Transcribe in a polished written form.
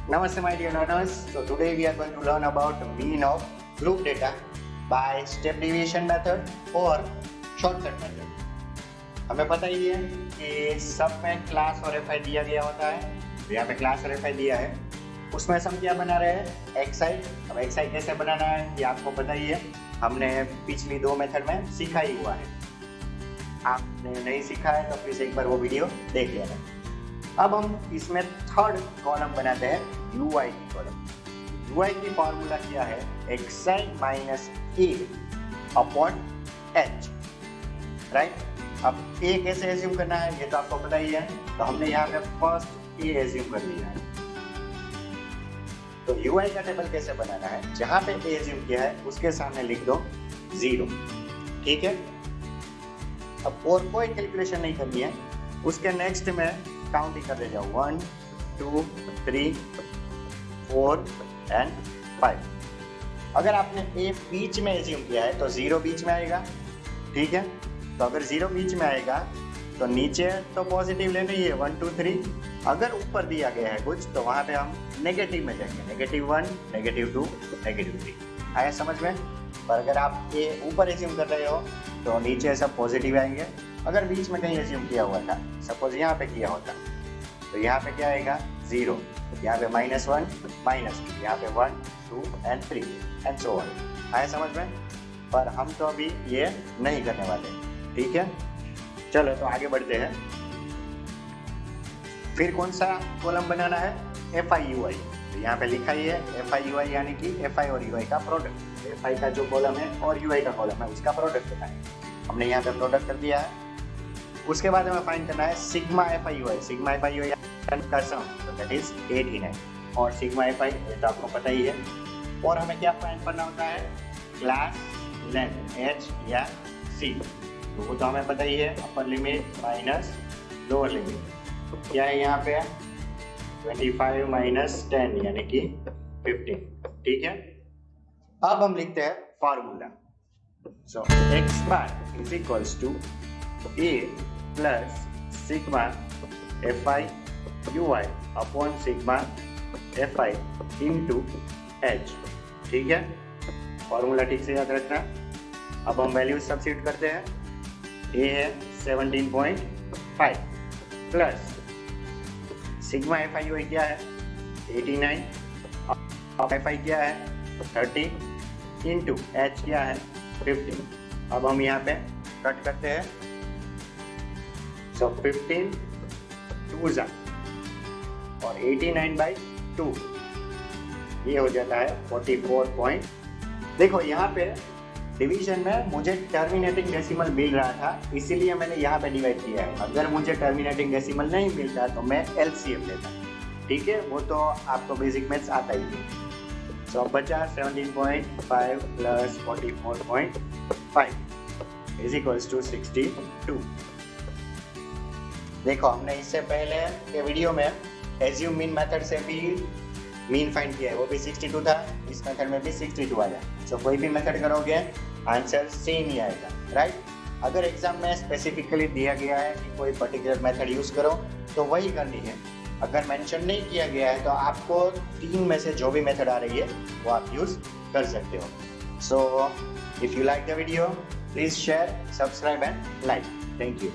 Namaste my dear learners. So today we are going to learn about mean of group data by step deviation method or shortcut method. हमें पता ही है कि सब में class और F I दिया गया होता है। तो यहाँ पे क्लास और एफ आई दिया है, उसमें हम क्या बना रहे हैं एक्साई। अब एक्साई कैसे बनाना है ये आपको पता ही है, हमने पिछली दो मेथड में सीखा ही हुआ है। आपने नहीं सीखा है तो प्लीज एक बार वो वीडियो देख लेना। अब हम इसमें थर्ड कॉलम बनाते हैं यूआई की कॉलम। यूआई की फॉर्मूला क्या है, एक्साई माइनस ए अपॉन एच, राइट। अब ए कैसे एज्यूम करना है ये तो आपको पता ही है, तो हमने यहाँ पे फर्स्ट ए एज्यूम कर लिया है। तो यूआई का टेबल कैसे बनाना है, जहाँ पे ए एज्यूम किया है उसके सामने लिख दो 0, ठीक है। अब और कोई कैलकुलेशन नहीं करनी है, उसके नेक्स्ट में काउंटिंग करते जाओ 1 2 3 4 एंड 5। अगर आपने ए बीच में एज्यूम किया है तो 0 बीच में आएगा, ठीक है। तो अगर 0 बीच में आएगा तो नीचे तो पॉजिटिव लेना ही है 1 2 3। अगर ऊपर दिया गया है कुछ तो वहाँ पे हम नेगेटिव में जाएंगे, -1 -2 -3। आया समझ में। पर अगर आप ए ऊपर एज्यूम कर रहे हो तो नीचे सब पॉजिटिव आएंगे। अगर बीच में कहीं एज्यूम किया हुआ था, सपोज यहाँ पे किया होता, तो यहाँ पे क्या आएगा 0, यहाँ पे -1 -2, यहाँ पे 1 2 एंड 3 एंड सो ऑन। आया समझ में। पर हम तो अभी ये नहीं करने वाले, ठीक है। चलो तो आगे बढ़ते हैं। फिर कौन सा कॉलम बनाना है, एफ आई यू आई। तो यहाँ पे लिखा ही है एफ आई यू आई, यानी कि एफ आई और यू आई का प्रोडक्ट। एफ आई का जो कॉलम है और यू आई का कॉलम है उसका प्रोडक्ट होता है। हमने यहाँ पे प्रोडक्ट कर दिया है। उसके बाद हमें फाइंड करना है sigma F I you I. Sigma F I you I का सम तो दैट इज 89 और सिग्मा एफ आई ये तो आपको पता ही है। और हमें क्या फाइंड करना होता है, क्लास लेंथ एच या सी। तो वो तो हमें पता ही है, upper limit minus lower limit. क्या है यहाँ पे 25 माइनस 10 यानी कि 15, ठीक है। अब हम लिखते हैं formula. So x bar is equals to a plus sigma F I you i upon sigma F i into h, ठीक है। फॉर्मूला ठीक से याद रखना। अब हम वैल्यूज सब्स्टिट्यूट करते हैं। ए है 17.5 plus sigma F I you I क्या है 89, अब एफ आई क्या है 30 इंटू एच क्या है 15। अब हम यहाँ पे कट करते हैं। सो 15 2 और 89/2 ये हो जाता है 44 देखो यहाँ पे डिवीजन में मुझे टर्मिनेटिंग डेसिमल मिल रहा था, इसीलिए मैंने यहाँ पे डिवाइड किया है। अगर मुझे टर्मिनेटिंग डेसिमल नहीं मिलता तो मैं एलसीएम लेता, ठीक है। वो तो आपको बेसिक मैथ्स आता ही है। सो बचा 17.5 प्लस 44.5 इज इक्वल्स टू 62। देखो हमने इससे पहले के वीडियो में एज्यूम मीन मेथड से भी मीन फाइंड किया है, वो भी 62 था। इस मेथड में भी 62 आया। सो कोई भी मेथड करोगे आंसर सेम ही आएगा, राइट। अगर एग्जाम में स्पेसिफिकली दिया गया है कि कोई पर्टिकुलर मेथड यूज करो तो वही करनी है। अगर मेंशन नहीं किया गया है तो आपको 3 में से जो भी मेथड आ रही है वो आप यूज कर सकते हो। So if you like the video please share, subscribe and like. Thank you.